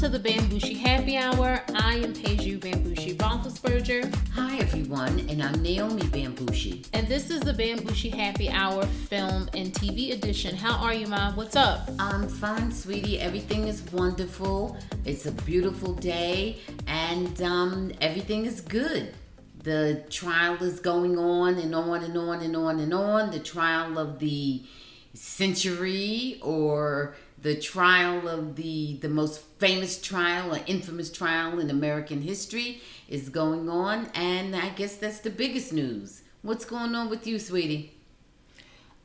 to the Bamgboshe Happy Hour. I am Peju Bamgboshe Roethlisberger. Hi everyone, and I'm Naomi Bamgboshe. And this is the Bamgboshe Happy Hour film and TV edition. How are you, Ma? What's up? I'm fine, sweetie. Everything is wonderful. It's a beautiful day, and everything is good. The trial is going on and on and on and on and on. The trial of the century, or the trial of the most famous trial or infamous trial in American history is going on, and I guess that's the biggest news. What's going on with you, sweetie?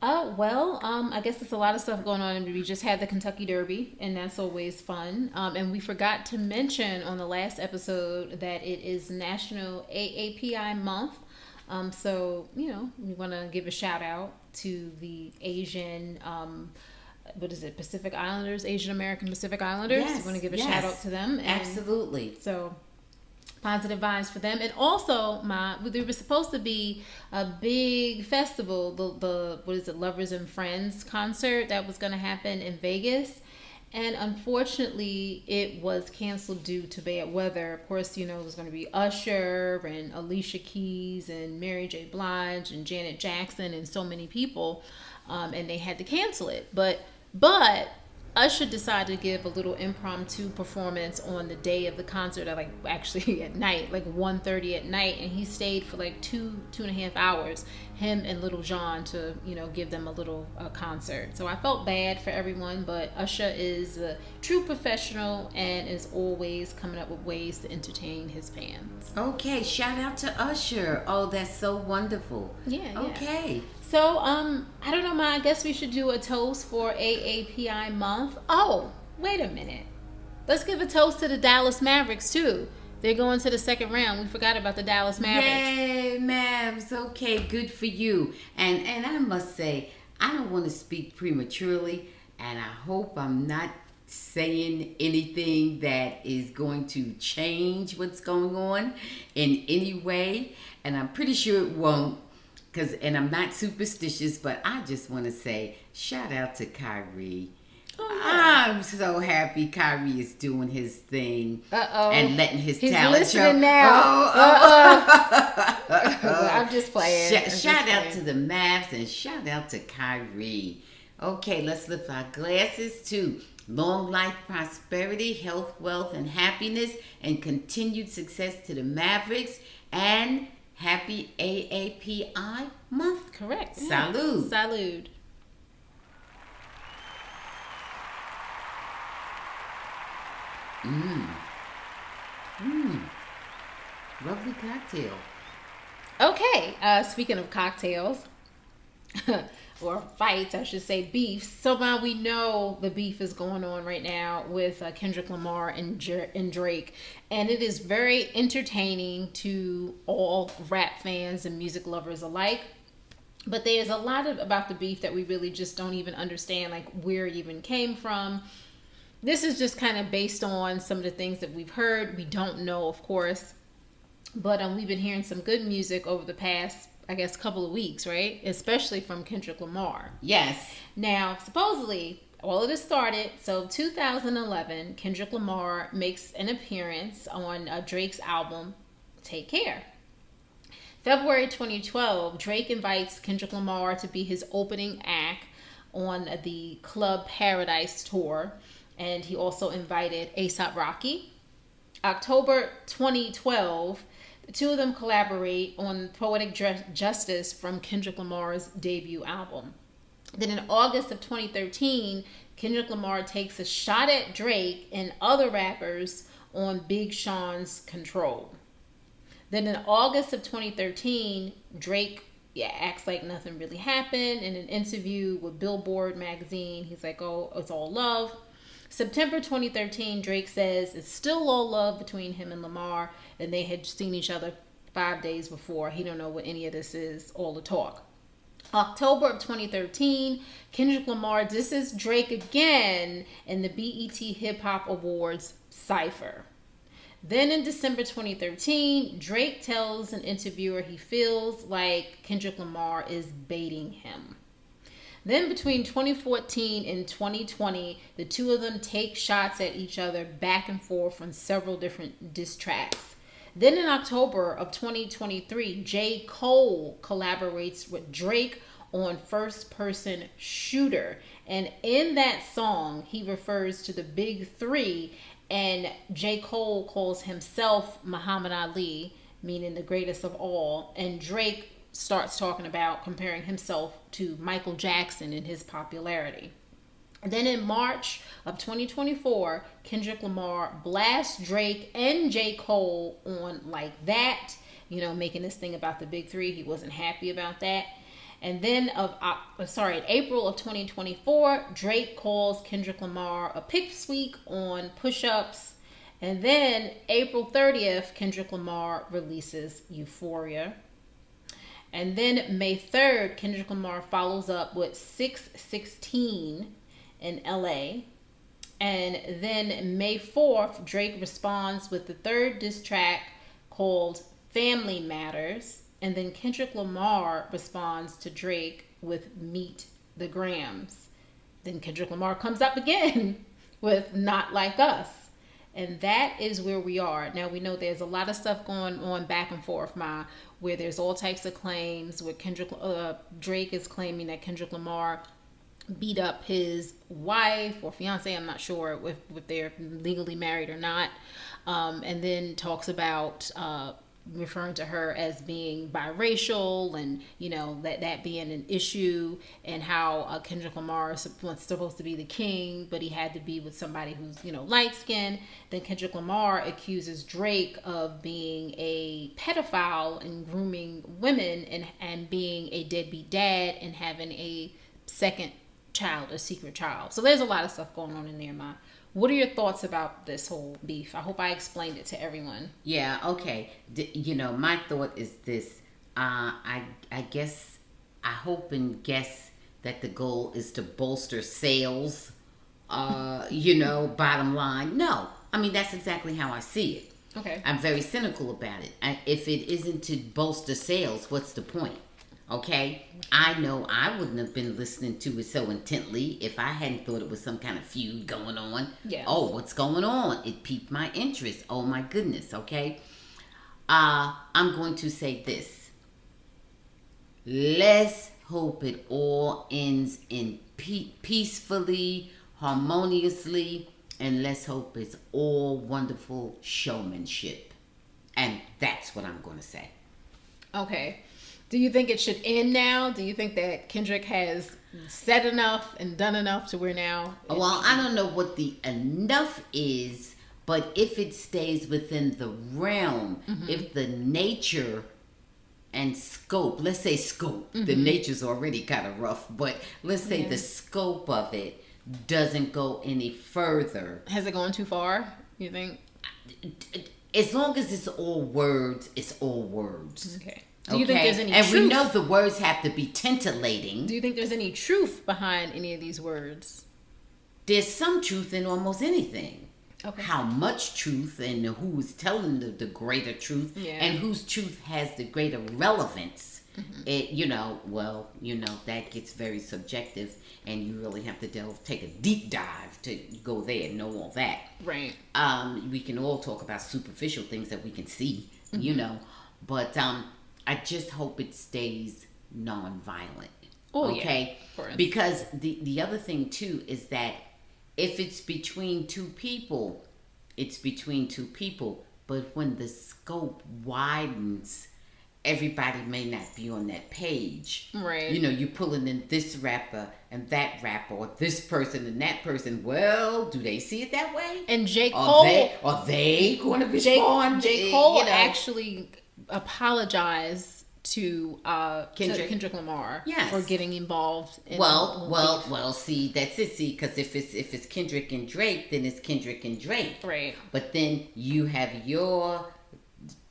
I guess there's a lot of stuff going on. We just had the Kentucky Derby, and that's always fun. And we forgot to mention on the last episode that it is National AAPI Month. So, we want to give a shout out to the Asian, Pacific Islanders, Asian American Pacific Islanders. Yes, we want to give a shout out to them. And absolutely. So, positive vibes for them. And also, there was supposed to be a big festival, the Lovers and Friends concert that was going to happen in Vegas. And unfortunately, it was canceled due to bad weather. Of course, it was going to be Usher and Alicia Keys and Mary J. Blige and Janet Jackson and so many people. And they had to cancel it. But Usher decided to give a little impromptu performance on the day of the concert, at at night, 1:30 at night, and he stayed for two and a half hours, him and Little John, to give them a little concert. So I felt bad for everyone, but Usher is a true professional and is always coming up with ways to entertain his fans. Okay, shout out to Usher. Oh, that's so wonderful. Yeah. Okay. So, I don't know, I guess we should do a toast for AAPI month. Oh, wait a minute. Let's give a toast to the Dallas Mavericks, too. They're going to the second round. We forgot about the Dallas Mavericks. Yay, Mavs. Okay, good for you. And I must say, I don't want to speak prematurely, and I hope I'm not saying anything that is going to change what's going on in any way. And I'm pretty sure it won't. And I'm not superstitious, but I just want to say, shout out to Kyrie. Oh, yeah. I'm so happy Kyrie is doing his thing. Uh-oh. And letting his He's talent show. listening now. I'm just playing. Shout out to the Mavs and shout out to Kyrie. Okay, let's lift our glasses to long life, prosperity, health, wealth, and happiness, and continued success to the Mavericks, and happy AAPI month. Correct. Salud. Salud. Lovely cocktail. Okay, speaking of cocktails, or fights, I should say, beefs. So now we know the beef is going on right now with Kendrick Lamar and Drake. And it is very entertaining to all rap fans and music lovers alike. But there's a lot about the beef that we really just don't even understand, where it even came from. This is just kind of based on some of the things that we've heard. We don't know, of course. But we've been hearing some good music over the past, I guess, couple of weeks, right? Especially from Kendrick Lamar. Yes. Now, supposedly, all of this started, 2011, Kendrick Lamar makes an appearance on Drake's album, Take Care. February 2012, Drake invites Kendrick Lamar to be his opening act on the Club Paradise tour, and he also invited A$AP Rocky. October 2012, the two of them collaborate on Poetic Justice from Kendrick Lamar's debut album. Then in August of 2013, Kendrick Lamar takes a shot at Drake and other rappers on Big Sean's Control. Then in August of 2013, Drake acts like nothing really happened. In an interview with Billboard magazine, he's like, oh, it's all love. September 2013, Drake says it's still all love between him and Lamar, and they had seen each other 5 days before. He don't know what any of this is, all the talk. October of 2013, Kendrick Lamar disses Drake again in the BET Hip Hop Awards Cypher. Then in December 2013, Drake tells an interviewer he feels like Kendrick Lamar is baiting him. Then between 2014 and 2020, the two of them take shots at each other back and forth on several different diss tracks. Then in October of 2023, J. Cole collaborates with Drake on First Person Shooter. And in that song, he refers to the big three, and J. Cole calls himself Muhammad Ali, meaning the greatest of all. And Drake starts talking about comparing himself to Michael Jackson in his popularity. And then in March of 2024, Kendrick Lamar blasts Drake and J. Cole on Like That, making this thing about the big three. He wasn't happy about that. And then in April of 2024, Drake calls Kendrick Lamar a pipsqueak on Push-Ups. And then April 30th, Kendrick Lamar releases Euphoria. And then May 3rd, Kendrick Lamar follows up with 616 in LA. And then May 4th, Drake responds with the third diss track called Family Matters. And then Kendrick Lamar responds to Drake with Meet the Grams. Then Kendrick Lamar comes up again with Not Like Us. And that is where we are. Now, we know there's a lot of stuff going on back and forth, where there's all types of claims, where Drake is claiming that Kendrick Lamar beat up his wife or fiance. I'm not sure if they're legally married or not. And then talks about referring to her as being biracial, and that being an issue, and how Kendrick Lamar was supposed to be the king, but he had to be with somebody who's light skinned. Then Kendrick Lamar accuses Drake of being a pedophile and grooming women, and being a deadbeat dad, and having a second child, a secret child. So there's a lot of stuff going on in there, What are your thoughts about this whole beef? I hope I explained it to everyone. Yeah, okay. My thought is this. I guess, I hope and guess that the goal is to bolster sales. Bottom line. No. I mean, that's exactly how I see it. Okay. I'm very cynical about it. If it isn't to bolster sales, what's the point? Okay, I know I wouldn't have been listening to it so intently if I hadn't thought it was some kind of feud going on. Yes. Oh, what's going on? It piqued my interest. Oh my goodness. Okay. I'm going to say this. Let's hope it all ends in peacefully, harmoniously, and let's hope it's all wonderful showmanship. And that's what I'm going to say. Okay. Do you think it should end now? Do you think that Kendrick has said enough and done enough to where now? Well, I don't know what the enough is, but if it stays within the realm, if the nature and scope, let's say scope, the nature's already kind of rough, but let's say the scope of it doesn't go any further. Has it gone too far, you think? As long as it's all words, it's all words. Okay. Do you think there's any truth? And we know the words have to be titillating. Do you think there's any truth behind any of these words? There's some truth in almost anything. Okay. How much truth, and who's telling the greater truth, and whose truth has the greater relevance. It, that gets very subjective, and you really have to take a deep dive to go there and know all that. Right. We can all talk about superficial things that we can see, but I just hope it stays non-violent. Oh, okay? Yeah, because the other thing too is that if it's between two people, it's between two people. But when the scope widens, everybody may not be on that page. Right. You're pulling in this rapper and that rapper, or this person and that person. Well, do they see it that way? And J. Cole... Are they going to respond? J. Cole actually apologize to Kendrick Lamar for getting involved in see, that's it. See, because if it's Kendrick and Drake, then it's Kendrick and Drake. Right. But then you have your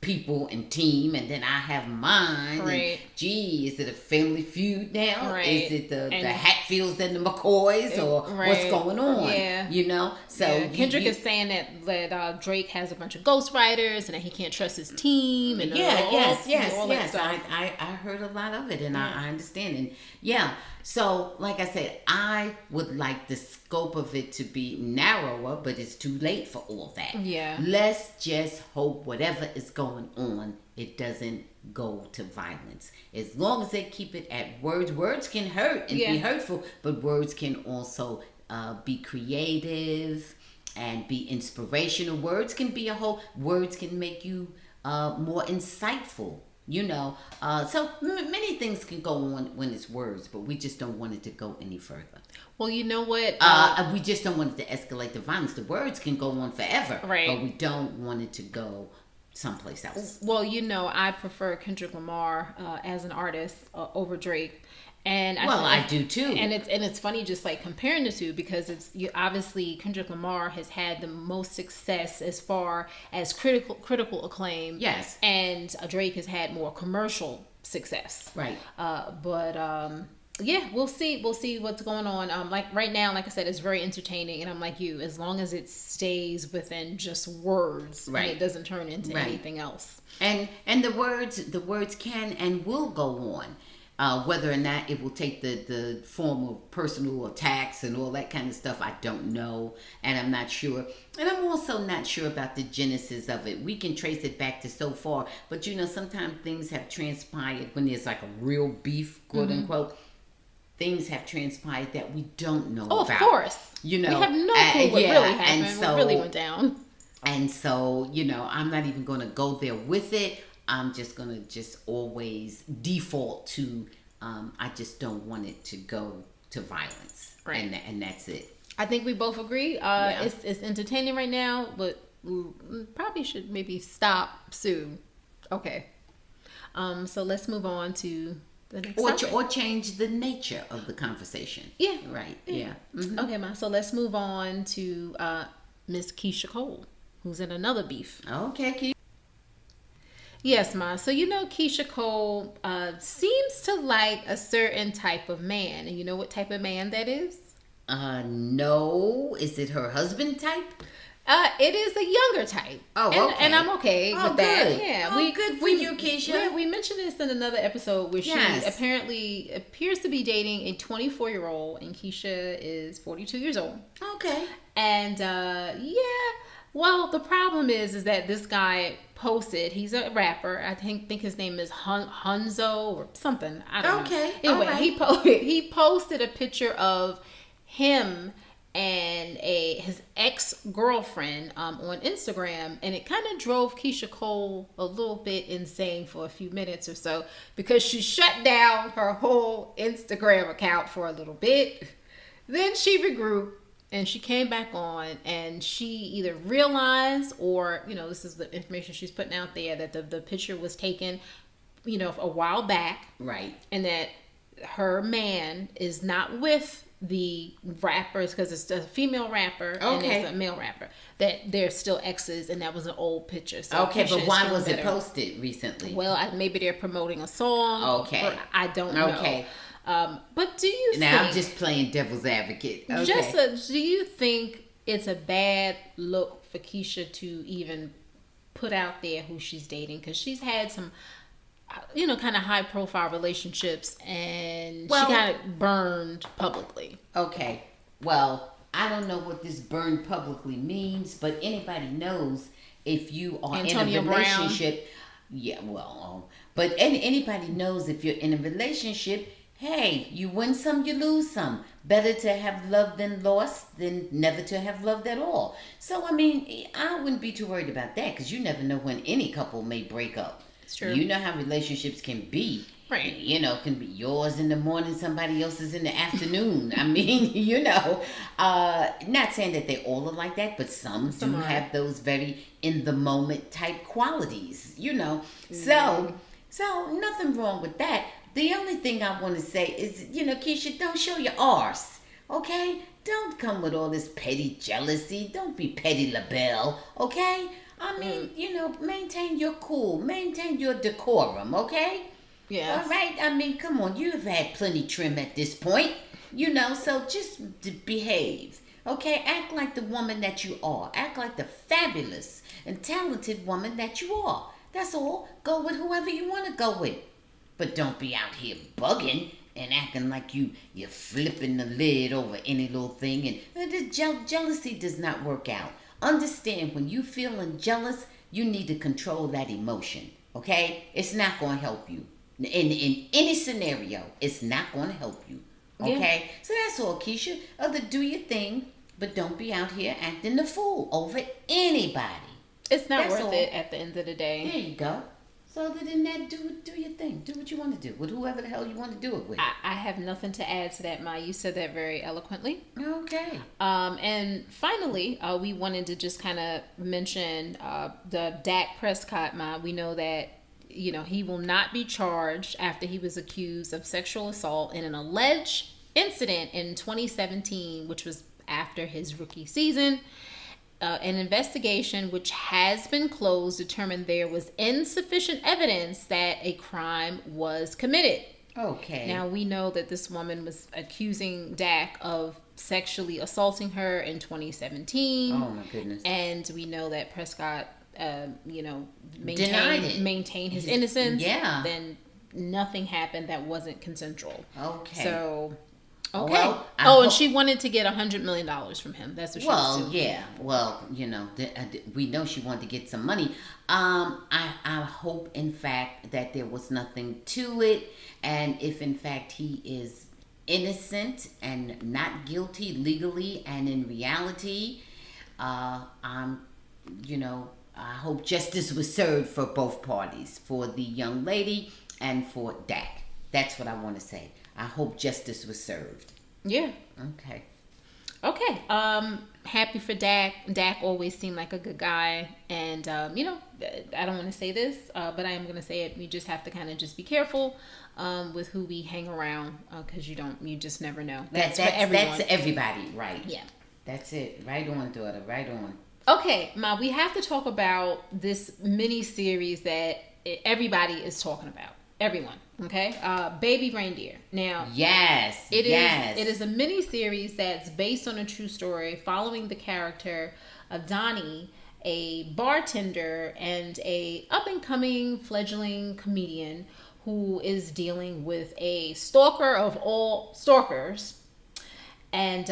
people and team, and then I have mine. Right. And, gee, is it a family feud now? Right. Is it the Hatfields and the McCoys, or what's going on? Yeah. You know? So Kendrick is saying that Drake has a bunch of ghostwriters and that he can't trust his team. And yes. I heard a lot of it, and I understand. And so like I said, I would like the scope of it to be narrower, but it's too late for all that. Yeah. Let's just hope whatever is going on, it doesn't go to violence. As long as they keep it at words. Words can hurt and be hurtful, but words can also be creative and be inspirational. Words can make you more insightful. You know, so many things can go on when it's words, but we just don't want it to go any further. Well, you know what? We just don't want it to escalate the violence. The words can go on forever, right? But we don't want it to go someplace else. Well, you know, I prefer Kendrick Lamar as an artist over Drake. And I do too. And it's funny just like comparing the two, because obviously Kendrick Lamar has had the most success as far as critical acclaim. Yes. And Drake has had more commercial success. Right. We'll see what's going on. Like right now, like I said, it's very entertaining, and I'm like you, as long as it stays within just words, right, and it doesn't turn into anything else. And the words can and will go on. Whether or not it will take the form of personal attacks and all that kind of stuff, I don't know, and I'm not sure. And I'm also not sure about the genesis of it. We can trace it back to so far, but you know, sometimes things have transpired when there's like a real beef, quote unquote. Things have transpired that we don't know about. Of course. You know, we have no clue what really happened, what really went down. And so, you know, I'm not even going to go there with it. I'm just going to always default to, I just don't want it to go to violence. Right. And that's it. I think we both agree. It's entertaining right now, but probably should maybe stop soon. Okay. So let's move on to the next topic. Or change the nature of the conversation. Yeah. Right. Yeah. Mm-hmm. Okay, Ma. So let's move on to Miss Keisha Cole, who's in another beef. Okay, Keisha. Yes, Ma. So you know Keisha Cole seems to like a certain type of man. And you know what type of man that is? No. Is it her husband type? It is a younger type. Oh, okay. And I'm okay with that. Yeah. Good for you, Keisha. Yeah, we mentioned this in another episode where she apparently appears to be dating a 24-year-old, and Keisha is 42 years old. Okay. And well, the problem is that this guy posted. He's a rapper. I think his name is Hunzo or something. I don't know. Okay. Anyway, right. he posted a picture of him and his ex-girlfriend on Instagram, and it kind of drove Keisha Cole a little bit insane for a few minutes or so, because she shut down her whole Instagram account for a little bit. Then she regrouped and she came back on, and she either realized, or this is the information she's putting out there, that the picture was taken a while back, right, and that her man is not with the rappers, because it's a female rapper and it's a male rapper, that they're still exes, and that was an old picture. So okay, but why was it posted recently? Well, maybe they're promoting a song. Okay, I don't know. Okay, but do you now think, I'm just playing devil's advocate. Okay. Do you think it's a bad look for Keisha to even put out there who she's dating? Because she's had some kind of high profile relationships, and she got burned publicly. Okay. Well, I don't know what this burned publicly means, but anybody knows if you are Antonio in a relationship. Brown. Yeah, well, but anybody knows if you're in a relationship, hey, you win some, you lose some. Better to have loved than lost than never to have loved at all. So, I mean, I wouldn't be too worried about that, because you never know when any couple may break up. It's true. You know how relationships can be. Right. Can be yours in the morning, somebody else's in the afternoon. I mean, not saying that they all are like that, but some do have those very in the moment type qualities, So nothing wrong with that. The only thing I want to say is, Keisha, don't show your arse, okay? Don't come with all this petty jealousy. Don't be petty LaBelle, okay? I mean, maintain your cool, maintain your decorum, okay? Yes. All right. I mean, come on. You've had plenty trim at this point, so just behave. Okay? Act like the woman that you are. Act like the fabulous and talented woman that you are. That's all. Go with whoever you want to go with. But don't be out here bugging and acting like you're flipping the lid over any little thing. And the jealousy does not work out. Understand, when you feeling jealous, you need to control that emotion. Okay? It's not going to help you. In any scenario, it's not going to help you. Okay? Yeah. So that's all, Keisha. Do your thing, but don't be out here acting the fool over anybody. It's not worth it at the end of the day. There you go. So other than that, do your thing. Do what you want to do with whoever the hell you want to do it with. I have nothing to add to that, Ma. You said that very eloquently. Okay. And finally, we wanted to just kind of mention the Dak Prescott, Ma. We know that he will not be charged after he was accused of sexual assault in an alleged incident in 2017, which was after his rookie season. An investigation, which has been closed, determined there was insufficient evidence that a crime was committed. Okay. Now, we know that this woman was accusing Dak of sexually assaulting her in 2017. Oh, my goodness. And we know that Prescott, maintained his innocence. Yeah. Then nothing happened that wasn't consensual. Okay. So... Okay. Well, and she wanted to get $100 million from him. That's what she was doing. Yeah. Well, we know she wanted to get some money. I hope, in fact, that there was nothing to it. And if, in fact, he is innocent and not guilty legally and in reality, I hope justice was served for both parties, for the young lady and for Dak. That's what I want to say. I hope justice was served. Yeah. Okay. Happy for Dak. Dak always seemed like a good guy. And, I don't want to say this, but I am going to say it. We just have to kind of just be careful with who we hang around, because you just never know. That's for everyone. That's everybody, right? Yeah. That's it. Right on, daughter. Right on. Okay, Ma, we have to talk about this mini-series that everybody is talking about. Everyone, okay? Baby Reindeer. Now, yes, it is a mini series that's based on a true story following the character of Donnie, a bartender and a up and coming fledgling comedian who is dealing with a stalker of all stalkers, and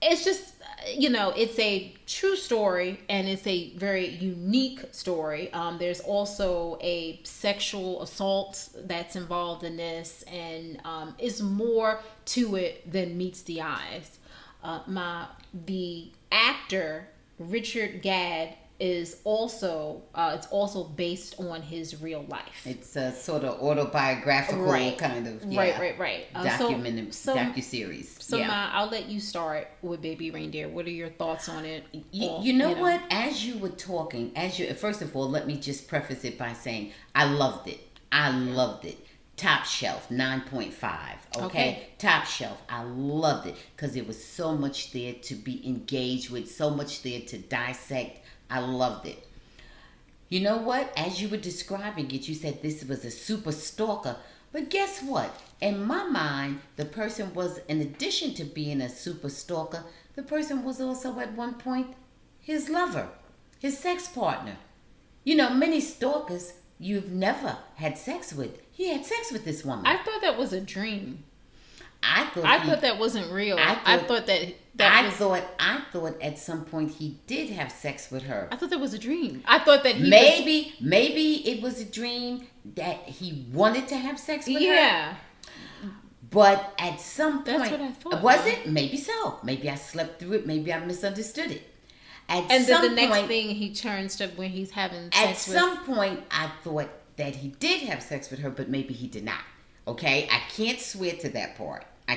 it's just, it's a true story, and it's a very unique story. There's also a sexual assault that's involved in this, and it's more to it than meets the eyes. The actor Richard Gadd is also it's also based on his real life. It's a sort of autobiographical kind of right docuseries. So Ma, I'll let you start with Baby Reindeer. What are your thoughts on it? You know what? As you were talking, first of all, let me just preface it by saying I loved it. Top shelf, 9.5. Okay? Top shelf. I loved it because there was so much there to be engaged with, so much there to dissect. I loved it. You know what? As you were describing it, you said this was a super stalker. But guess what? In my mind, the person was, in addition to being a super stalker, the person was also at one point his lover, his sex partner. Many stalkers you've never had sex with. He had sex with this woman. I thought that was a dream. I thought that wasn't real. I thought at some point he did have sex with her. I thought that was a dream. I thought that maybe it was a dream that he wanted to have sex with her. Yeah. But at some point, that's what I thought. Was it? Maybe so. Maybe I slept through it. Maybe I misunderstood it. Then the next thing he turns to when he's having sex with. At some point, I thought that he did have sex with her, but maybe he did not. Okay? I can't swear to that part. I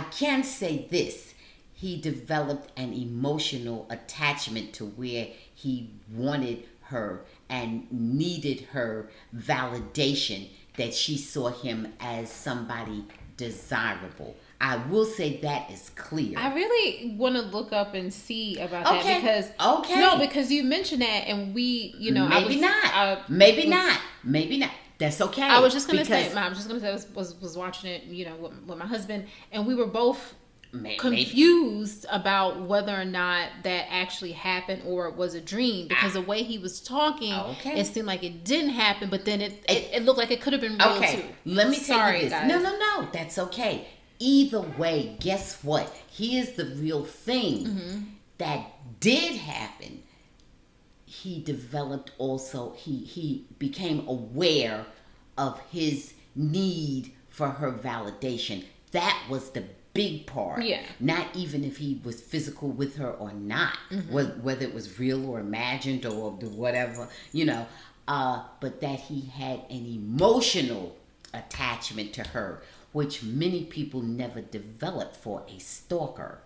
can say this. He developed an emotional attachment to where he wanted her and needed her validation that she saw him as somebody desirable. I will say that is clear. I really want to look up and see about that because you mentioned that, and we, maybe not. That's okay. I was just gonna say, I was watching it, with my husband, and we were both confused about whether or not that actually happened or it was a dream, because the way he was talking, it seemed like it didn't happen, but then it looked like it could have been real too. Let me tell you this. Guys. No, that's okay. Either way, guess what? Here's the real thing that did happen. He developed also, he became aware of his need for her validation. That was the big part. Yeah. Not even if he was physical with her or not, whether it was real or imagined or whatever, but that he had an emotional attachment to her, which many people never develop for a stalker.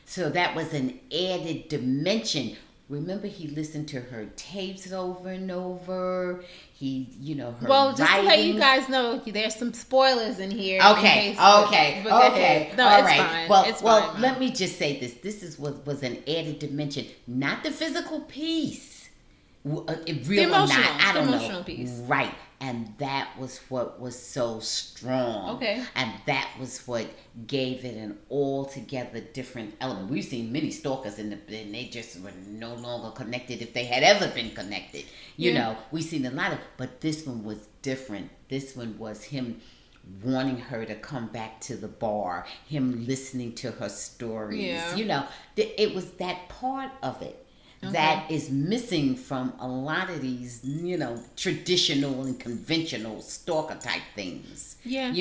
So that was an added dimension. Remember, he listened to her tapes over and over. He, her Well, just writings. to let you guys know, there's some spoilers in here. Okay. No, All it's right. Fine. It's well, fine. let me just say this. This is what was an added dimension, not the physical piece. Real the emotional, or not, I don't know. Emotional piece. Right. And that was what was so strong. Okay. And that was what gave it an altogether different element. We've seen many stalkers and they just were no longer connected if they had ever been connected. We've seen a lot of, but this one was different. This one was him wanting her to come back to the bar, him listening to her stories. Yeah. It was that part of it. That is missing from a lot of these, traditional and conventional stalker type things. Yeah.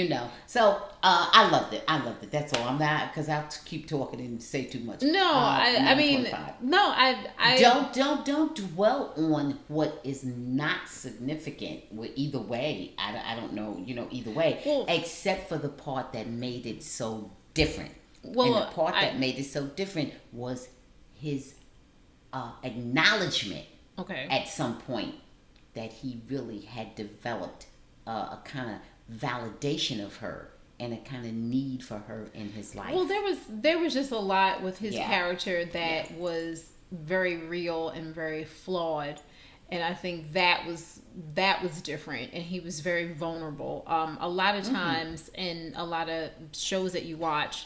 So I loved it. That's all. I'm not, because I'll keep talking and say too much. No, I mean, Don't dwell on what is not significant. Either way, I don't know. Either way, except for the part that made it so different. Well, and the part that made it so different was his acknowledgement at some point that he really had developed a kind of validation of her and a kind of need for her in his life. Well, there was just a lot with his character that was very real and very flawed, and I think that was different, and he was very vulnerable. A lot of times in a lot of shows that you watch,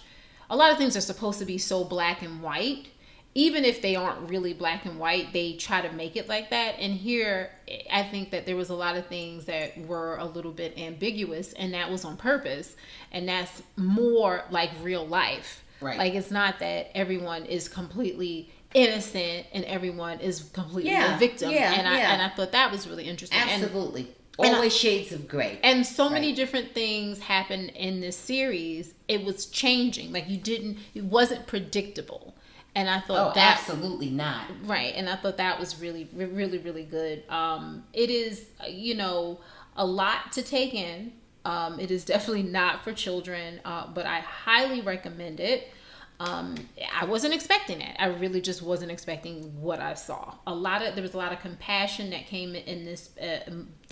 a lot of things are supposed to be so black and white. Even if they aren't really black and white, they try to make it like that. And here, I think that there was a lot of things that were a little bit ambiguous, and that was on purpose. And that's more like real life. Right. Like, it's not that everyone is completely innocent and everyone is completely a victim. And I thought that was really interesting. Absolutely. Always shades of gray. And so many different things happened in this series. It was changing. Like, it wasn't predictable. And I thought that absolutely not. Right. And I thought that was really, really, really good. It is, a lot to take in. It is definitely not for children, but I highly recommend it. I wasn't expecting it. I really just wasn't expecting what I saw. There was a lot of compassion that came in this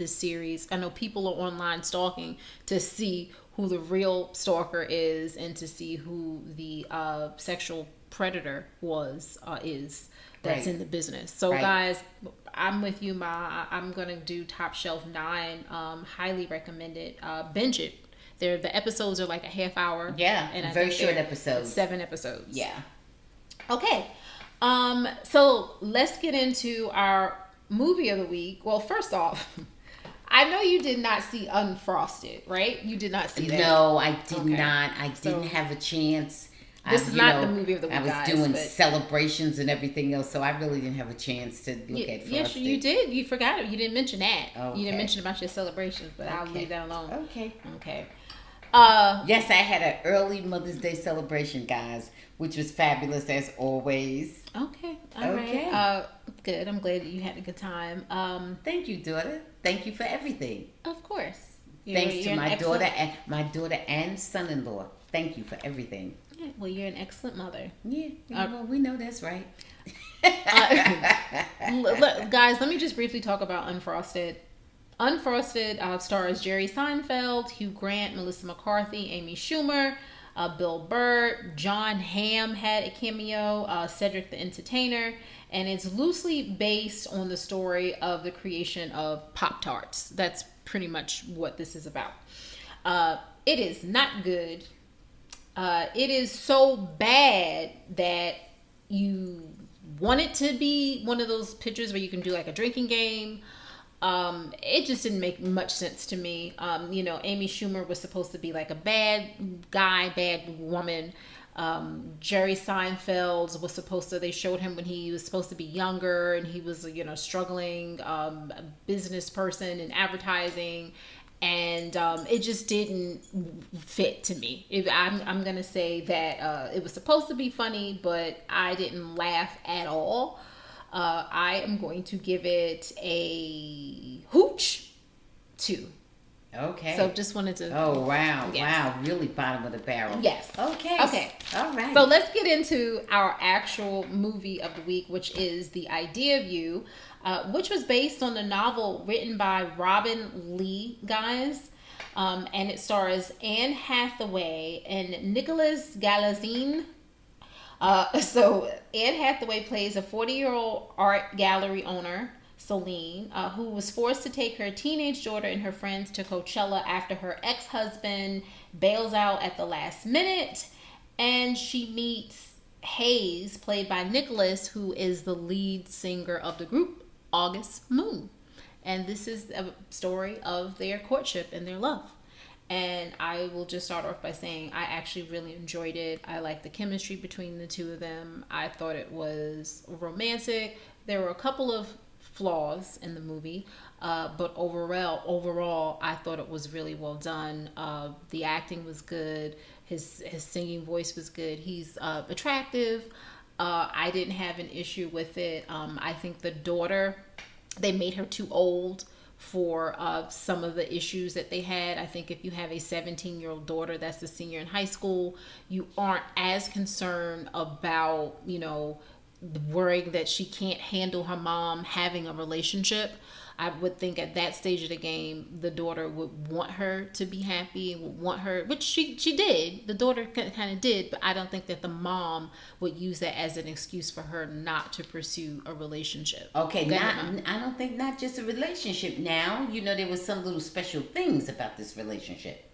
series. I know people are online stalking to see who the real stalker is and to see who the sexual predator is that's in the business. So guys, I'm with you, Ma. I'm gonna do Top Shelf 9. Highly recommend it. Binge it. The episodes are like a half hour. Yeah, and very short episodes. 7 episodes. Yeah. Okay. So let's get into our movie of the week. Well, first off, I know you did not see Unfrosted, right? You did not see that. No, I did not. I didn't have a chance. This is not the movie of the week, I was doing celebrations and everything else, so I really didn't have a chance to look at Frosted. Yes, you did. You forgot it. You didn't mention that. Okay. You didn't mention about your celebrations, but I'll leave that alone. Okay. Yes, I had an early Mother's Day celebration, guys, which was fabulous as always. Okay. All right. Good. I'm glad that you had a good time. Thank you, daughter. Thank you for everything. Of course. Thanks to my daughter and son-in-law. Thank you for everything. Well, you're an excellent mother. Yeah, well, we know that's right. Guys, let me just briefly talk about Unfrosted. Unfrosted stars Jerry Seinfeld, Hugh Grant, Melissa McCarthy, Amy Schumer, Bill Burr, John Hamm had a cameo, Cedric the Entertainer, and it's loosely based on the story of the creation of Pop-Tarts. That's pretty much what this is about. It is not good. It is so bad that you want it to be one of those pictures where you can do like a drinking game. It just didn't make much sense to me. Amy Schumer was supposed to be like a bad guy, bad woman. Jerry Seinfeld was supposed to, they showed him when he was supposed to be younger and he was, struggling business person in advertising. And it just didn't fit to me. I'm going to say that it was supposed to be funny, but I didn't laugh at all. I am going to give it a hooch 2. Okay. So just wanted to. Oh, wow. Yes. Wow. Really bottom of the barrel. Yes. Okay. All right. So let's get into our actual movie of the week, which is The Idea of You, which was based on a novel written by Robin Lee, guys. And it stars Anne Hathaway and Nicholas Galazine. So Anne Hathaway plays a 40-year-old art gallery owner, Celine, who was forced to take her teenage daughter and her friends to Coachella after her ex-husband bails out at the last minute. And she meets Hayes, played by Nicholas, who is the lead singer of the group, August Moon. And this is a story of their courtship and their love. And I will just start off by saying I actually really enjoyed it. I liked the chemistry between the two of them. I thought it was romantic. There were a couple of flaws in the movie, but overall, I thought it was really well done. The acting was good. His singing voice was good. He's attractive. I didn't have an issue with it. I think the daughter, they made her too old for some of the issues that they had. I think if you have a 17-year-old daughter that's a senior in high school, you aren't as concerned about, worrying that she can't handle her mom having a relationship. I would think at that stage of the game, the daughter would want her to be happy and would want her, which she did. The daughter kind of did, but I don't think that the mom would use that as an excuse for her not to pursue a relationship. Okay, I don't think not just a relationship now. There was some little special things about this relationship.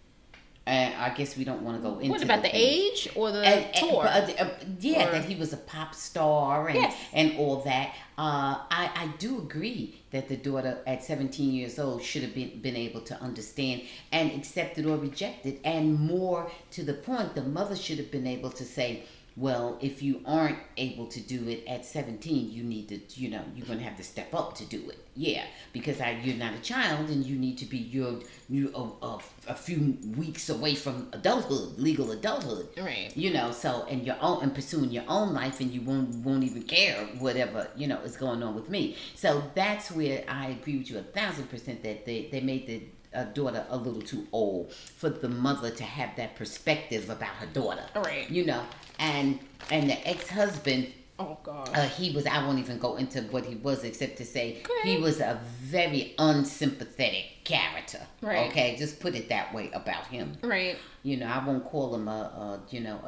I guess we don't want to go into. What about the age or the tour? That he was a pop star and all that. I do agree that the daughter at 17 years old should have been able to understand and accept it or reject it. And more to the point, the mother should have been able to say, well, if you aren't able to do it at 17, you need to, you're going to have to step up to do it. Yeah, because you're not a child and you need to be a few weeks away from adulthood, legal adulthood. Right. So and pursuing your own life, and you won't even care whatever, is going on with me. So that's where I agree with you 1,000% that they made the daughter a little too old for the mother to have that perspective about her daughter. Right. And the ex-husband, oh God, I won't even go into what he was except to say he was a very unsympathetic character. Right. Okay, just put it that way about him. Right. I won't call him a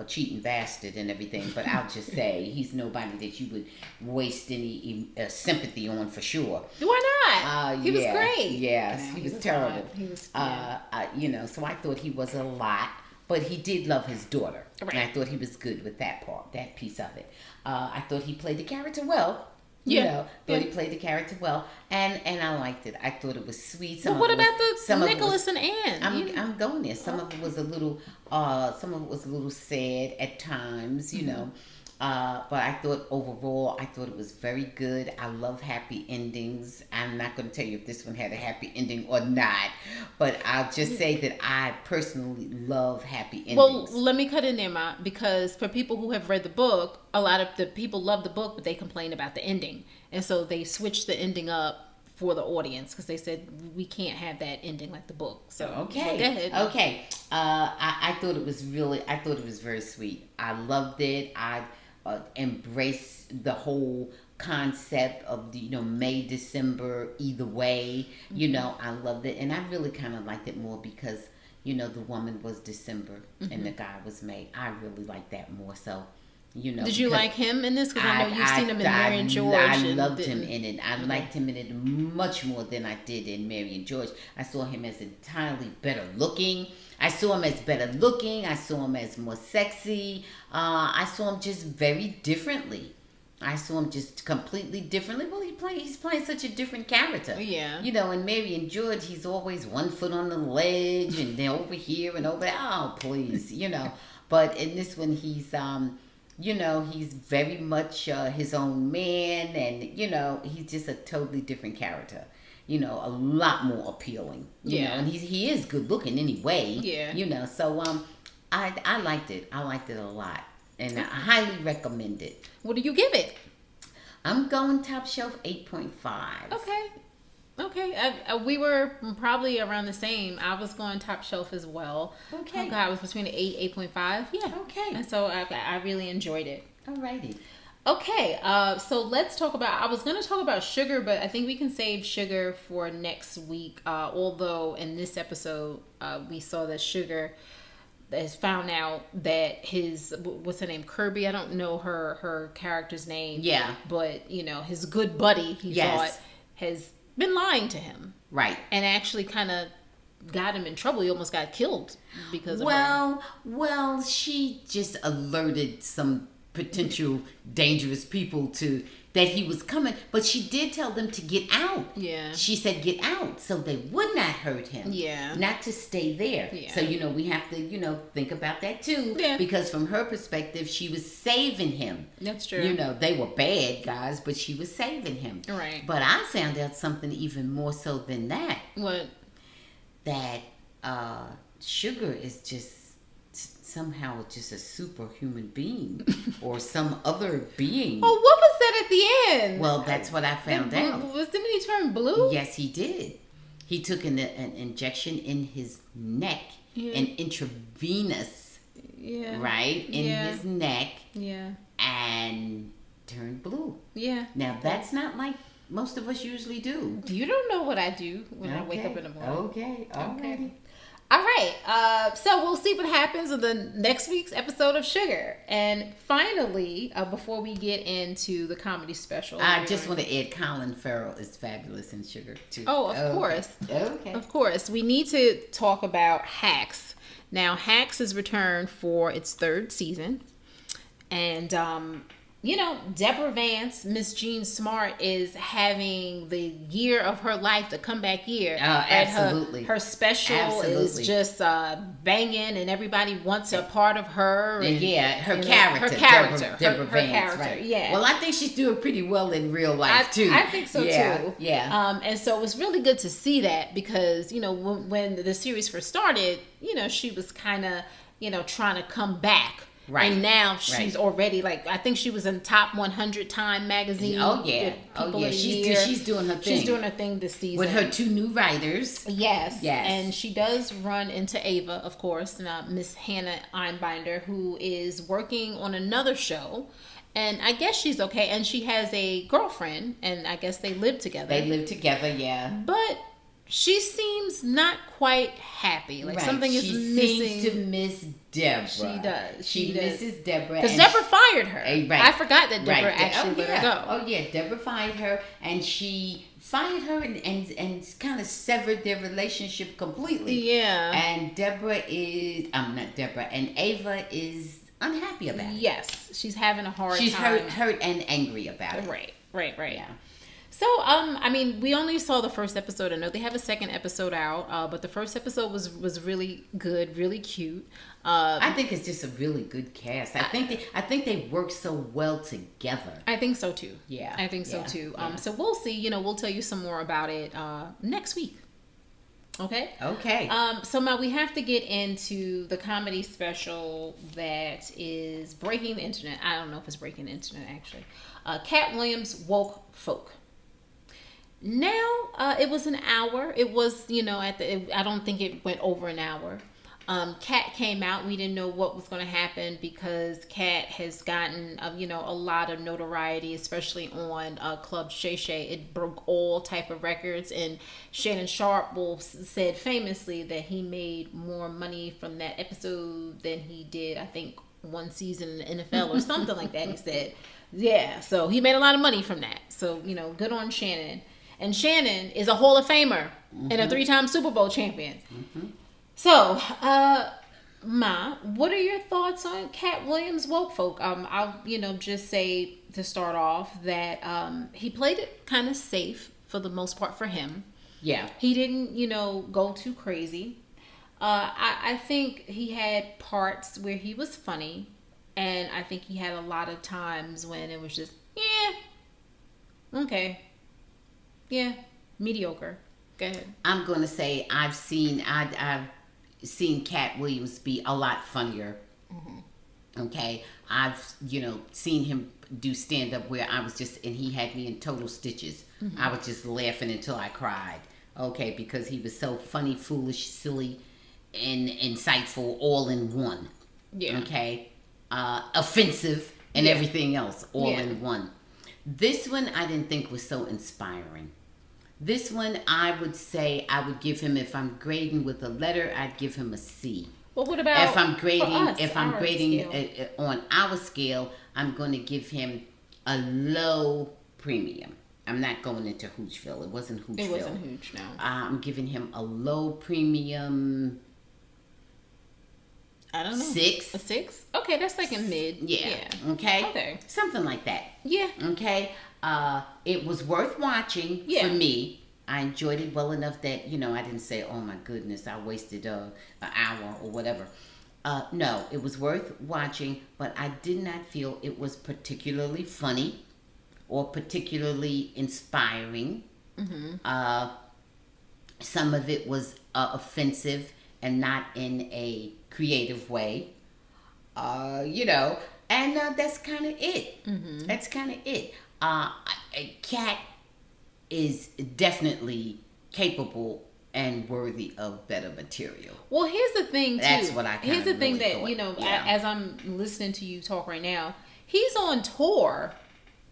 cheating bastard and everything, but I'll just say he's nobody that you would waste any sympathy on for sure. Why not? He was great. Yes, he was terrible. He was, so I thought he was a lot. But he did love his daughter. Right. And I thought he was good with that part, that piece of it. I thought he played the character well. He played the character well. And I liked it. I thought it was sweet. What about the Nicholas and Anne? I'm going there. Some of it was a little sad at times, but I thought overall, it was very good. I love happy endings. I'm not going to tell you if this one had a happy ending or not, but I'll just say that I personally love happy endings. Well, let me cut in there, Ma, because for people who have read the book, a lot of the people love the book, but they complain about the ending. And so they switched the ending up for the audience because they said we can't have that ending like the book. So okay, go ahead. Okay. I thought it was very sweet. I loved it. I embrace the whole concept of the May, December, either way. I loved it, and I really kind of liked it more because the woman was December and the guy was May. I really like that more so. Did you like him in this? Because I know you've seen him in Mary and George. I loved him in it. I liked him in it much more than I did in Mary and George. I saw him as entirely better looking. I saw him as more sexy. I saw him just very differently. I saw him just completely differently. Well, he's playing such a different character. Yeah. In Mary and George, he's always one foot on the ledge and then over here and over there. Oh, please, But in this one, he's he's very much his own man, and he's just a totally different character. A lot more appealing. And he is good looking anyway. Yeah. So I liked it. I liked it a lot, and I highly recommend it. What do you give it? I'm going top shelf 8.5. Okay. We were probably around the same. I was going top shelf as well. Okay. Oh God, it was between 8.5. Yeah. Okay. And so I really enjoyed it. Alrighty. Okay. So let's talk about. I was going to talk about Sugar, but I think we can save Sugar for next week. Although in this episode, we saw that Sugar has found out that what's her name, Kirby. I don't know her character's name. Yeah. But his good buddy, he thought, has been lying to him, right, and actually kind of got him in trouble. He almost got killed because of her. Well, she just alerted some potential dangerous people that he was coming, but she did tell them to get out. Yeah, she said get out so they would not hurt him. Yeah, not to stay there. Yeah. So we have to think about that too. Yeah, because from her perspective, she was saving him. That's true. They were bad guys, but she was saving him. Right. But I found out something even more so than that. What? That Sugar is just somehow just a superhuman being or some other being. Oh, what was that at the end? Well, that's what I found out. Didn't he turn blue? Yes, he did. He took an injection in his neck, an intravenous, right, in his neck, and turned blue. Yeah. Now, that's not like most of us usually do. You don't know what I do when I wake up in the morning. Okay. All right, so we'll see what happens in the next week's episode of Sugar. And finally, before we get into the comedy special, I just want to add Colin Farrell is fabulous in Sugar too. Oh, of course. Okay. Of course. We need to talk about Hacks. Now, Hacks is returned for its third season. And, Deborah Vance, Miss Jean Smart, is having the year of her life, the comeback year. Oh, absolutely. Her special is just banging, and everybody wants a part of her. And, her character. Deborah Vance, character, right. Yeah. Well, I think she's doing pretty well in real life, too. I think so, too. Yeah. And so it was really good to see that because, when the series first started, she was kind of, trying to come back. Right. And now she's already I think she was in top 100 Time magazine. Oh yeah. She's doing her thing. She's doing her thing this season with her 2 new writers. Yes. And she does run into Ava, of course, Miss Hannah Einbinder, who is working on another show. And I guess she's okay. And she has a girlfriend, and I guess they live together. Yeah. But she seems not quite happy. Something is missing. She seems to miss Deborah. She does. She misses Deborah. Because Deborah fired her. Right. I forgot that Deborah actually let her go. Oh, yeah. Deborah fired her, and she fired her and kind of severed their relationship completely. Yeah. And and Ava is unhappy about it. Yes. She's having a hard time. She's hurt and angry about it. Right. Yeah. So, we only saw the first episode. I know they have a second episode out, but the first episode was really good, really cute. I think it's just a really good cast. I think they work so well together. I think so too. Yeah, I think so too. So we'll see. We'll tell you some more about it next week. Okay. So now we have to get into the comedy special that is breaking the internet. I don't know if it's breaking the internet actually. Katt Williams woke Foke. Now, it was an hour. It was, I don't think it went over an hour. Katt came out. We didn't know what was going to happen because Katt has gotten, a lot of notoriety, especially on Club Shay Shay. It broke all type of records, and Shannon Sharp said famously that he made more money from that episode than he did, I think, one season in the NFL or something like that. He said, yeah. So he made a lot of money from that. So good on Shannon. And Shannon is a Hall of Famer and a 3-time Super Bowl champion. So, Ma, what are your thoughts on Katt Williams' woke folk? I'll, just say to start off that he played it kind of safe for the most part for him. Yeah. He didn't, go too crazy. I think he had parts where he was funny, and I think he had a lot of times when it was just, yeah, okay, yeah, mediocre. Go ahead. I'm going to say I've seen Katt Williams be a lot funnier. Okay, I've seen him do stand up where I was just, and he had me in total stitches. I was just laughing until I cried. Okay, because he was so funny, foolish, silly, and insightful all in one. Yeah. Okay, offensive and everything else all in one. This one I didn't think was so inspiring. This one, I would say I would give him, if I'm grading with a letter, I'd give him a C. Well, what about if I'm grading scale? On our scale, I'm going to give him a low premium. I'm not going into Hoogeville. It wasn't Hoogeville. It wasn't Hooge, no. I'm giving him a low premium. I don't know. 6. A 6? Okay, that's like a mid. Yeah. Okay. Okay. Something like that. Yeah. Okay. It was worth watching for me. I enjoyed it well enough that, I didn't say, oh my goodness, I wasted an hour or whatever. No, it was worth watching, but I did not feel it was particularly funny or particularly inspiring. Some of it was offensive and not in a creative way. And that's kind of it. That's kind of it. Katt is definitely capable and worthy of better material. Well, here's the thing, too. That's what I Here's the thing really that, thought. as I'm listening to you talk right now, he's on tour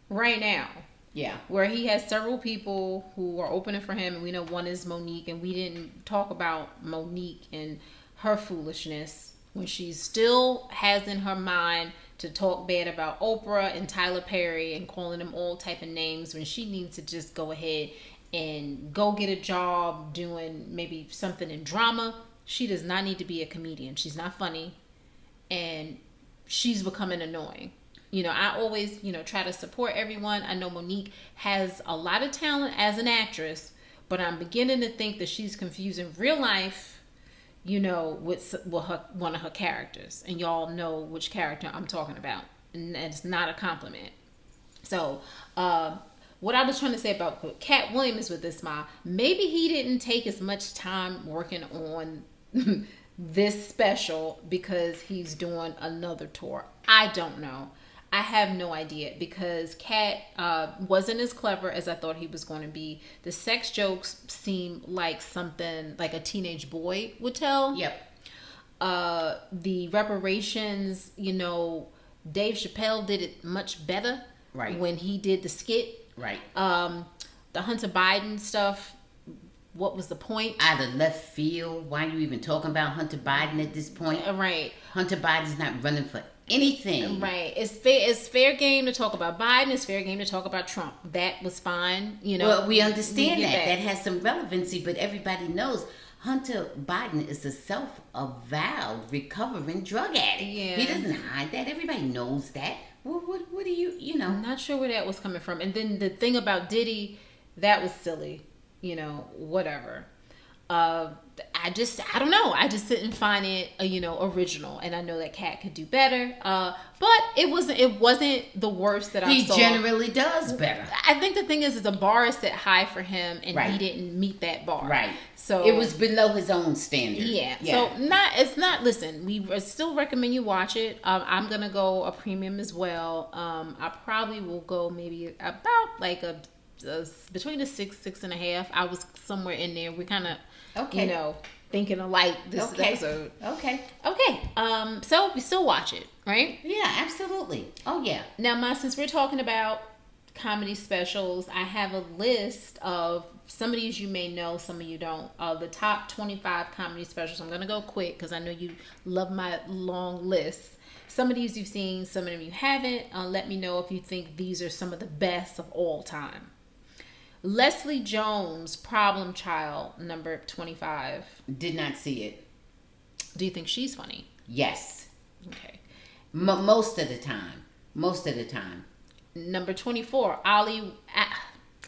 right now. Yeah. Where he has several people who are opening for him, and we know one is Monique, and we didn't talk about Monique and her foolishness when she still has in her mind to talk bad about Oprah and Tyler Perry and calling them all type of names when she needs to just go ahead and go get a job doing maybe something in drama. She does not need to be a comedian. She's not funny, and she's becoming annoying. I always, try to support everyone. I know Monique has a lot of talent as an actress, but I'm beginning to think that she's confusing real life, with one of her characters. And y'all know which character I'm talking about. And it's not a compliment. So, what I was trying to say about Katt Williams with this smile, maybe he didn't take as much time working on this special because he's doing another tour. I don't know. I have no idea because Katt wasn't as clever as I thought he was going to be. The sex jokes seem like something like a teenage boy would tell. Yep. The reparations, Dave Chappelle did it much better. Right. When he did the skit. Right. The Hunter Biden stuff. What was the point? Out of left field. Why are you even talking about Hunter Biden at this point? Right. Hunter Biden's not running for anything. Right. It's fair game to talk about Biden. It's fair game to talk about Trump. That was fine. Well, we understand that. That has some relevancy, but everybody knows Hunter Biden is a self-avowed recovering drug addict. Yeah. He doesn't hide that. Everybody knows that. What do you know? I'm not sure where that was coming from. And then the thing about Diddy, that was silly. Whatever. I don't know. I just didn't find it, original. And I know that Katt could do better. But it wasn't the worst that I saw. He generally does better. I think the thing is the bar is set high for him, and right. he didn't meet that bar. Right. So it was below his own standard. Yeah. So it's not. Listen, we still recommend you watch it. I'm gonna go a premium as well. I probably will go maybe about like between a 6.5. I was somewhere in there. We kind of, thinking alike this Okay. episode. Okay. Okay. So we still watch it, right? Yeah, absolutely. Oh, yeah. Now, since we're talking about comedy specials, I have a list of some of these you may know, some of you don't. The top 25 comedy specials. I'm going to go quick because I know you love my long list. Some of these you've seen, some of them you haven't. Let me know if you think these are some of the best of all time. Leslie Jones, Problem Child, number 25. Did not see it. Do you think she's funny? Yes. Okay. Most of the time. Most of the time. Number 24, Ali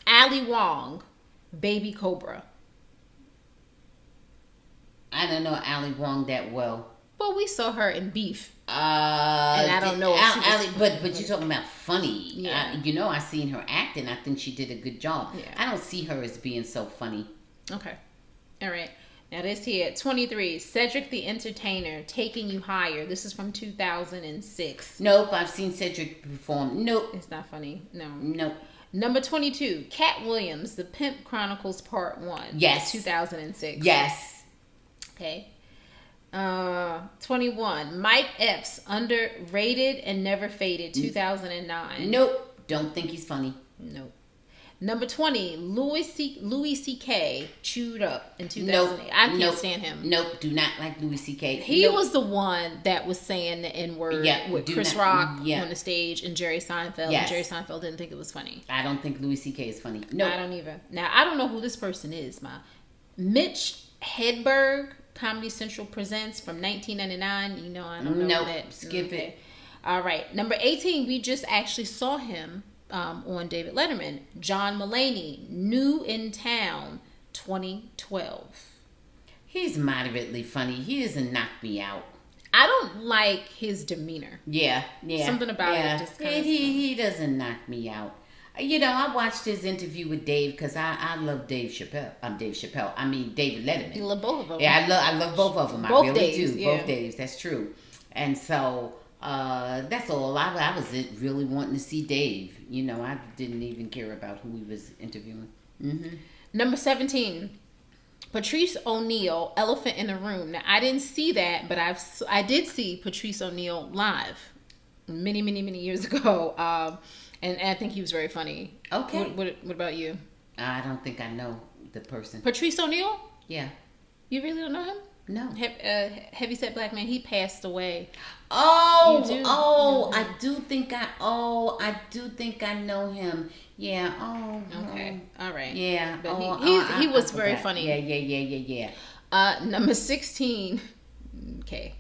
Wong, Baby Cobra. I don't know Ali Wong that well. Well, we saw her in Beef. And I don't know if she was, but you're talking about funny. Yeah. I seen her acting. I think she did a good job. Yeah. I don't see her as being so funny. Okay. All right. Now this here, 23, Cedric the Entertainer, Taking You Higher. This is from 2006. Nope, I've seen Cedric perform. Nope. It's not funny. No. Nope. Number 22, Katt Williams, The Pimp Chronicles Part 1. Yes. 2006. Yes. Okay. 21, Mike Epps, Underrated and Never Faded, 2009. Nope. Don't think he's funny. Nope. Number 20, Louis C.K., Chewed Up in 2008. Nope. I can't stand him. Nope. Do not like Louis C.K. He was the one that was saying the N-word with Chris Rock on the stage and Jerry Seinfeld. Yes. And Jerry Seinfeld didn't think it was funny. I don't think Louis C.K. is funny. No. I don't either. Now, I don't know who this person is, Mitch Hedberg, Comedy Central Presents from 1999. You know, I don't know that. Skip it. All right. Number 18, we just actually saw him on David Letterman. John Mulaney, New in Town, 2012. He's moderately funny. He doesn't knock me out. I don't like his demeanor. Yeah. Something about it just kind of... He doesn't knock me out. I watched his interview with Dave because I love Dave Chappelle. I mean, David Letterman. You love both of them. Yeah, I love both of them. Both I really Daves, do. yeah. Both Daves. That's true. And so that's all. I was really wanting to see Dave. I didn't even care about who he was interviewing. Mm-hmm. Number 17, Patrice O'Neal, Elephant in the Room. Now, I didn't see that, but I did see Patrice O'Neal live many, many, many years ago. And I think he was very funny. Okay. What about you? I don't think I know the person. Patrice O'Neal? Yeah. You really don't know him? No. Heavyset black man. He passed away. Oh, You do? I do think I know him. Yeah. Oh. Okay. All right. Yeah. But I he was very forgot. funny. Yeah. Number 16. Okay.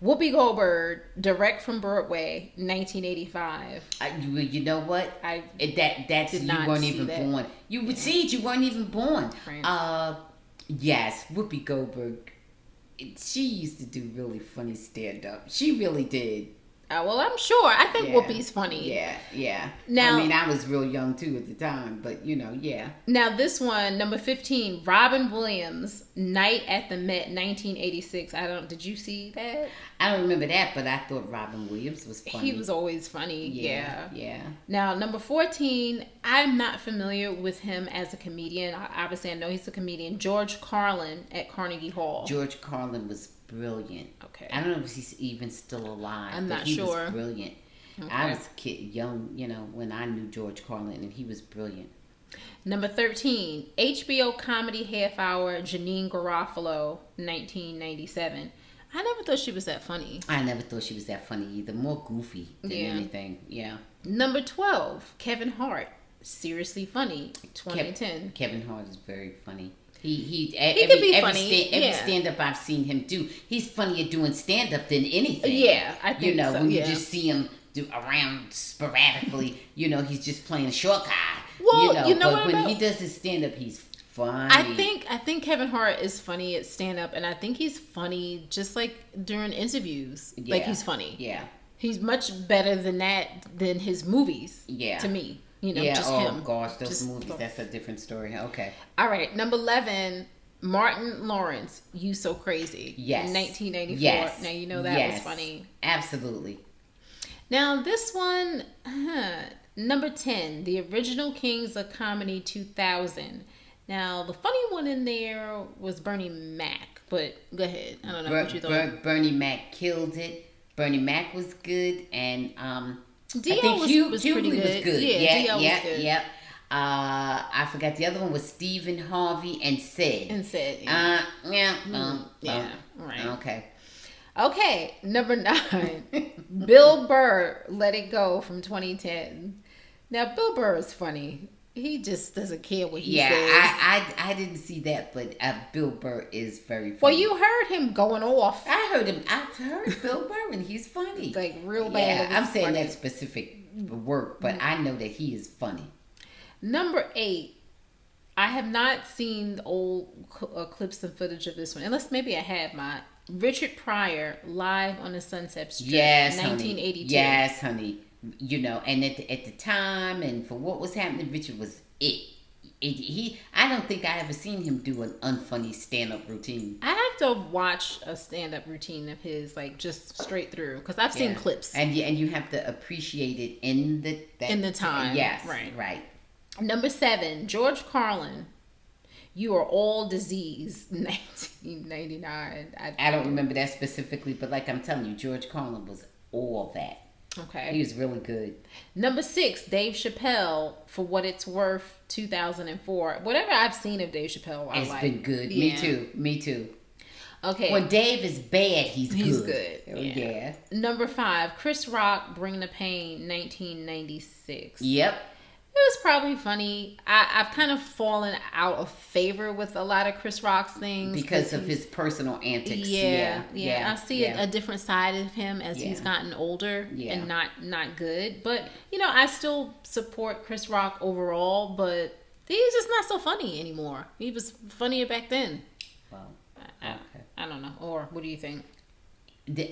Whoopi Goldberg, direct from Broadway, 1985. You know what? That's did you not weren't see even that. born. You would see it. You weren't even born. Right. Yes, Whoopi Goldberg. She used to do really funny stand up. She really did. Well, I'm sure. I think Yeah. Whoopi's funny. Yeah. Now- I mean, I was real young too at the time, but yeah. Now, this one, number 15, Robin Williams, Night at the Met, 1986. Did you see that? I don't remember that, but I thought Robin Williams was funny. He was always funny. Yeah. Yeah. Now, number 14, I'm not familiar with him as a comedian. Obviously, I know he's a comedian. George Carlin at Carnegie Hall. George Carlin was brilliant. Okay. I don't know if he's even still alive. I'm but not he sure. was brilliant. Okay. I was young, when I knew George Carlin, and he was brilliant. Number 13, HBO comedy half hour, Janine Garofalo, 1997. I never thought she was that funny. I never thought she was that funny either. More goofy than anything. Yeah. Number 12, Kevin Hart, Seriously Funny, 2010. Kevin Hart is very funny. He could be funny. Every stand up I've seen him do, he's funnier doing stand up than anything. Yeah, I think so. When you just see him do around sporadically, he's just playing a short guy. Well, but when he does his stand up, he's funny. I think Kevin Hart is funny at stand up, and I think he's funny just like during interviews. Yeah. Like he's funny. Yeah. He's much better than his movies. Yeah. To me. Yeah, just oh him. Gosh, those movies, that's a different story. Okay. All right, number 11, Martin Lawrence, You So Crazy. Yes. 1994. Yes. Now, you know that was funny. Absolutely. Now, this one, number 10, The Original Kings of Comedy 2000. Now, the funny one in there was Bernie Mac, but go ahead. I don't know what you thought. Bernie Mac killed it. Bernie Mac was good, and I D.O. think was pretty good. was good. Yeah, D.O. was good. Yep. I forgot the other one was Stephen Harvey and Sid. Yeah. Right. Okay, number 9. Bill Burr, Let It Go from 2010. Now, Bill Burr is funny. He just doesn't care what he says. I didn't see that, but Bill Burr is very funny. Well, you heard him going off. I heard him. I've heard Bill Burr, and he's funny. Like, real bad. Yeah, I'm saying that specific work, but I know that he is funny. Number 8. I have not seen the old clips and footage of this one. Unless maybe I have my Richard Pryor, Live on the Sunset Strip. Yes, 1982. Honey. Yes, honey. You know, and at the time and for what was happening, Richard was it. I don't think I ever seen him do an unfunny stand-up routine. I have to watch a stand-up routine of his, like, just straight through, because I've seen clips. And you have to appreciate it in the time. Yes, right. Number 7, George Carlin, You Are All Disease, 1999. I don't remember that specifically, but like I'm telling you, George Carlin was all that. Okay. He was really good. Number 6, Dave Chappelle, For What It's Worth, 2004. Whatever I've seen of Dave Chappelle, I like. It's been good. Yeah. Me too. Okay. When Dave is bad, he's good. Yeah. Number 5, Chris Rock, Bring the Pain, 1996. Yep. It was probably funny. I've kind of fallen out of favor with a lot of Chris Rock's things. Because of his personal antics. Yeah. I see a different side of him as he's gotten older and not good. But, I still support Chris Rock overall, but he's just not so funny anymore. He was funnier back then. Well, I don't know. Or what do you think?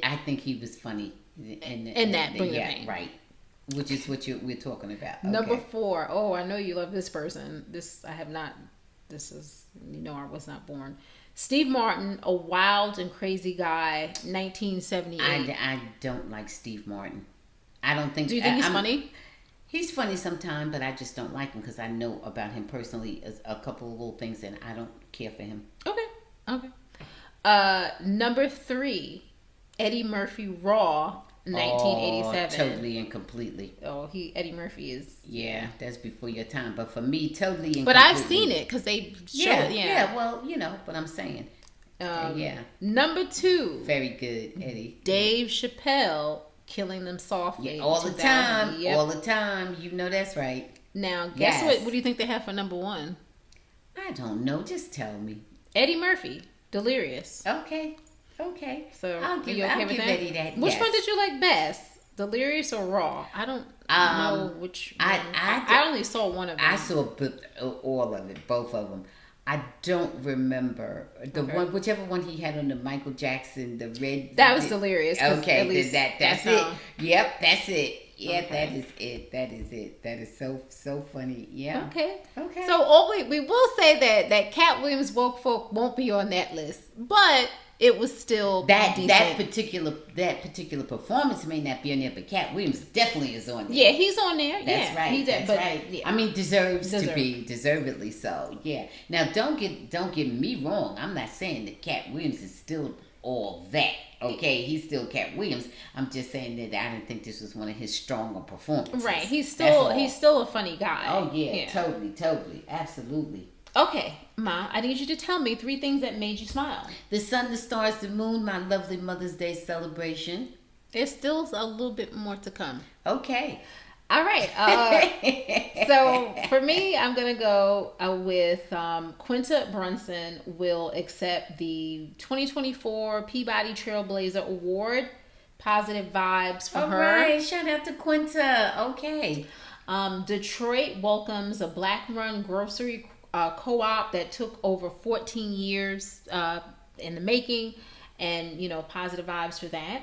I think he was funny. In that Bring the Pain. Right. Which is what we're talking about. Okay. Number 4. Oh, I know you love this person. I was not born. Steve Martin, A Wild and Crazy Guy, 1978. I don't like Steve Martin. I don't think... Do you think he's funny? He's funny sometimes, but I just don't like him because I know about him personally a couple of little things and I don't care for him. Okay. Number 3, Eddie Murphy, Raw, 1987. Oh, totally and completely. Oh, Eddie Murphy is... Yeah, that's before your time. But for me, totally and But completely. I've seen it because they showed it. Yeah, well, but I'm saying. Number 2. Very good, Eddie. Dave Chappelle, Killing Them Softly. Yeah, all the time. Yep. All the time. You know that's right. Now, guess what? What do you think they have for number 1? I don't know. Just tell me. Eddie Murphy, Delirious. Okay. So I'll give Eddie that. Which one did you like best? Delirious or Raw? I don't know which one. I only saw one of them. I saw all of it, both of them. I don't remember the one, whichever one he had on the Michael Jackson, the red. That was Delirious. Okay, that's it. Yep, that's it. Yeah, Okay. That is it. That is so funny. Yeah. Okay. So we will say that Katt Williams' Woke Folk won't be on that list, but it was still decent. that particular performance may not be on there, but Katt Williams definitely is on there. Yeah, he's on there. That's right. That's right. Yeah. I mean, to be deservedly so. Yeah. Now, don't get me wrong. I'm not saying that Katt Williams is still all that. Okay, he's still Katt Williams. I'm just saying that I didn't think this was one of his stronger performances. Right. He's still a funny guy. Oh yeah. Totally, absolutely. Okay, Ma, I need you to tell me 3 things that made you smile. The sun, the stars, the moon, my lovely Mother's Day celebration. There's still a little bit more to come. Okay. All right. So for me, I'm going to go with Quinta Brunson will accept the 2024 Peabody Trailblazer Award. Positive vibes for her. All right. Shout out to Quinta. Okay. Detroit welcomes a black-run grocery co-op that took over 14 years in the making, and positive vibes for that.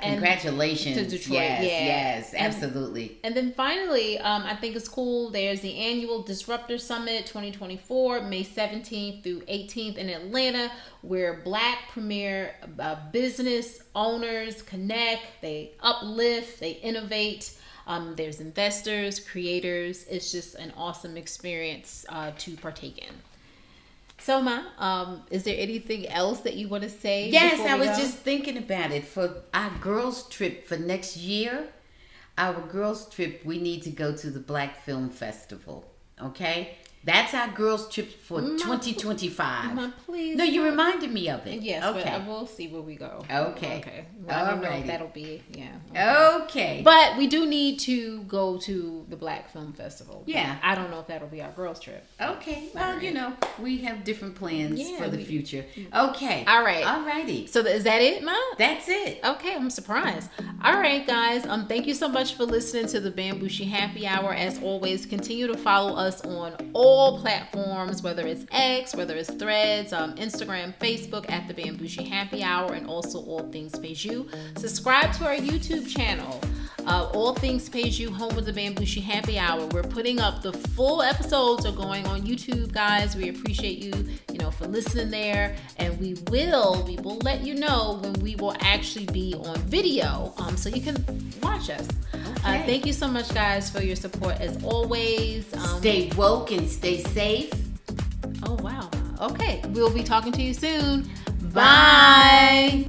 Congratulations to Detroit. Yes, absolutely. And then finally, I think it's cool, there's the annual Disruptor Summit 2024, May 17th through 18th in Atlanta, where Black premier business owners connect, they uplift, they innovate. There's investors, creators. It's just an awesome experience to partake in. So, Ma, is there anything else that you want to say? Yes, I was just thinking about it. For our girls' trip for next year, our girls' trip, we need to go to the Black Film Festival. Okay? That's our girls' trip for 2025. Ma, please. No, you reminded me of it. Yes, okay. but I will see where we go. Okay. Okay. Well, I don't know if that'll be, Okay. But we do need to go to the Black Film Festival. Yeah. I don't know if that'll be our girls' trip. Okay. Well, we have different plans for the future. Okay. All right. All righty. So is that it, Ma? That's it. Okay, I'm surprised. All right, guys. Thank you so much for listening to the Bamgboshe Happy Hour. As always, continue to follow us on all platforms, whether it's X, whether it's Threads, Instagram, Facebook at the Bamgboshe Happy Hour, and also All Things Peju. Subscribe to our YouTube channel, All Things Peju, home with the Bamgboshe Happy Hour. We're putting up the full episodes are going on YouTube, guys. We appreciate you, for listening there, and we will let you know when we will actually be on video, so you can watch us. Okay. Thank you so much, guys, for your support as always. Stay woke and stay safe. Oh, wow. Okay. We'll be talking to you soon. Bye.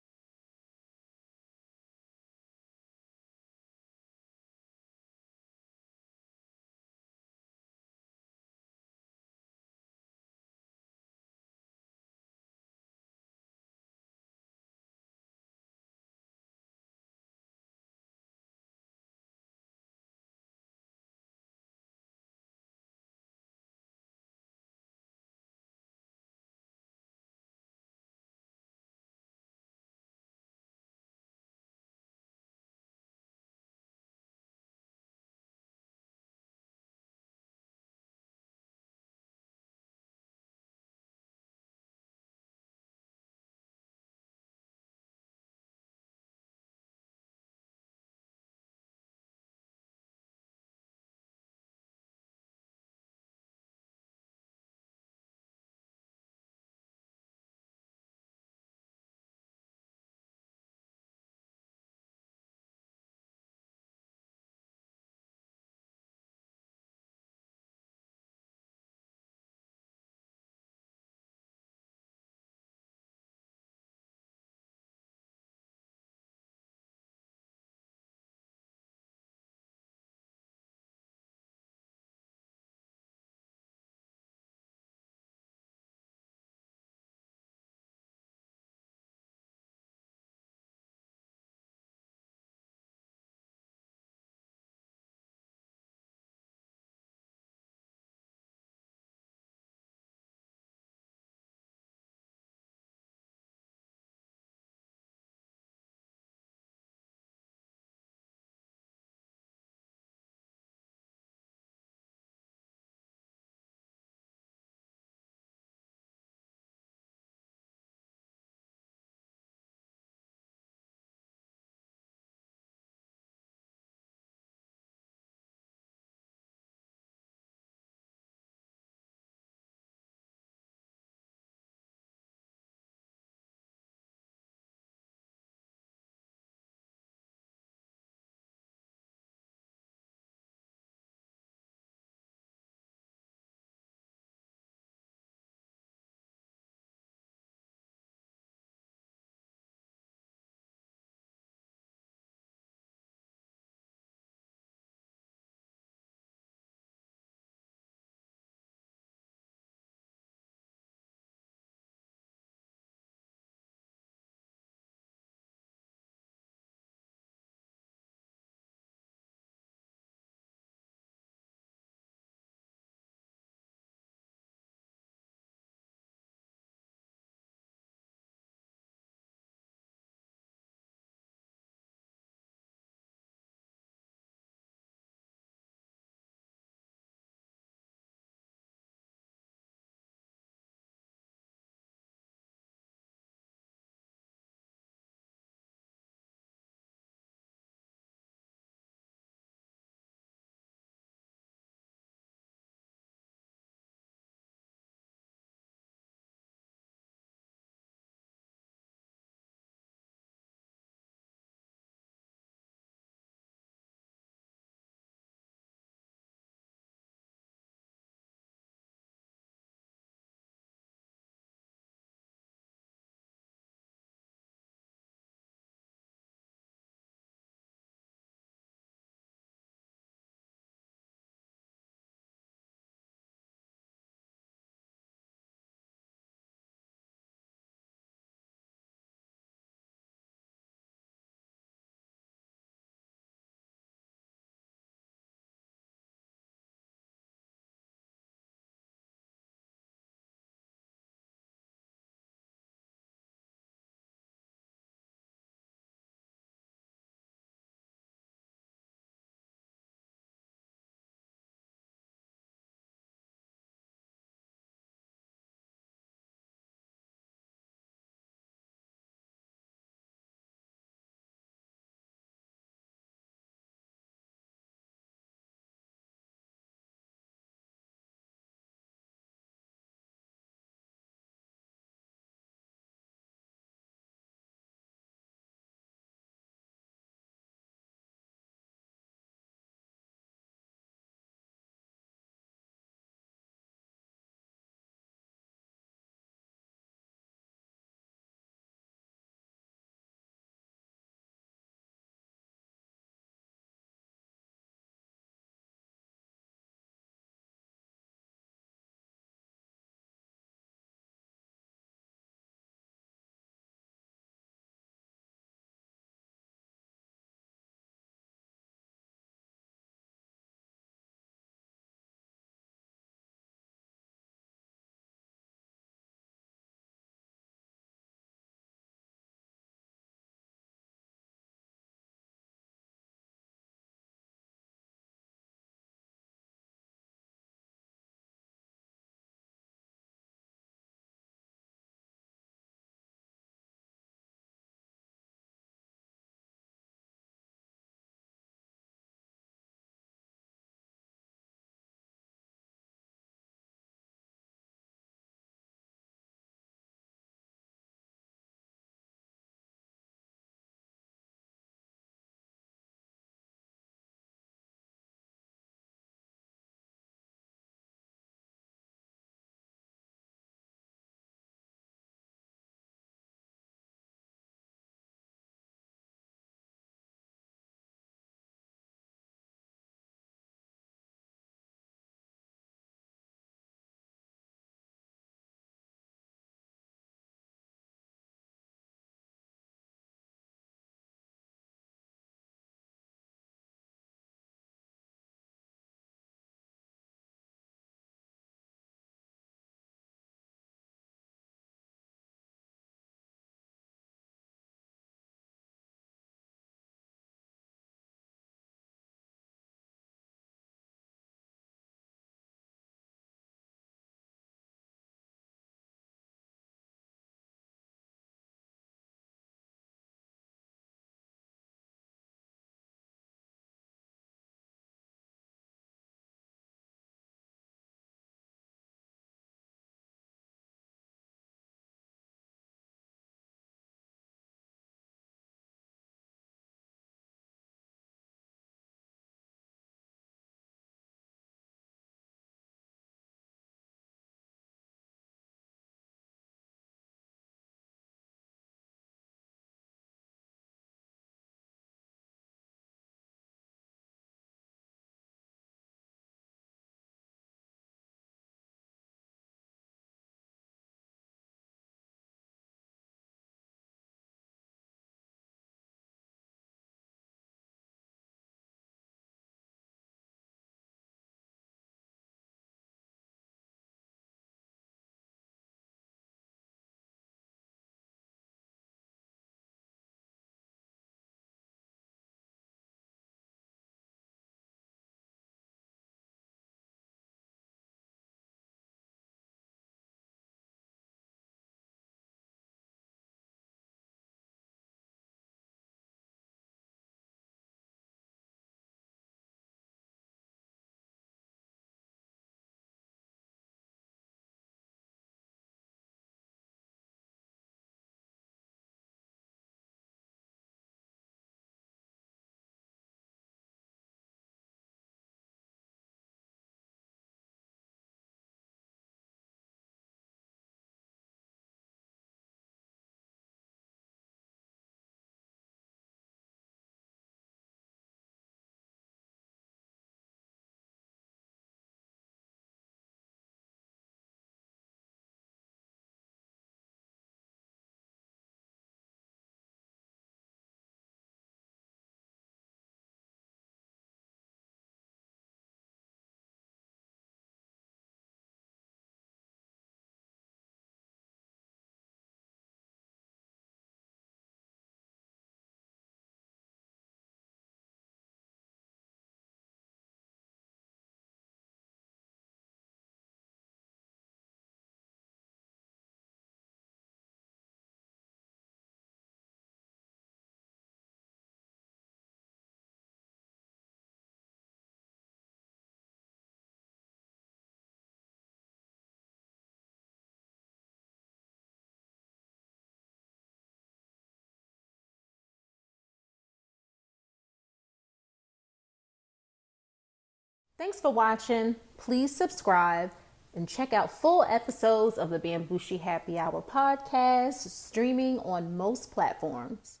Thanks for watching. Please subscribe and check out full episodes of the Bamgboshe Happy Hour podcast, streaming on most platforms.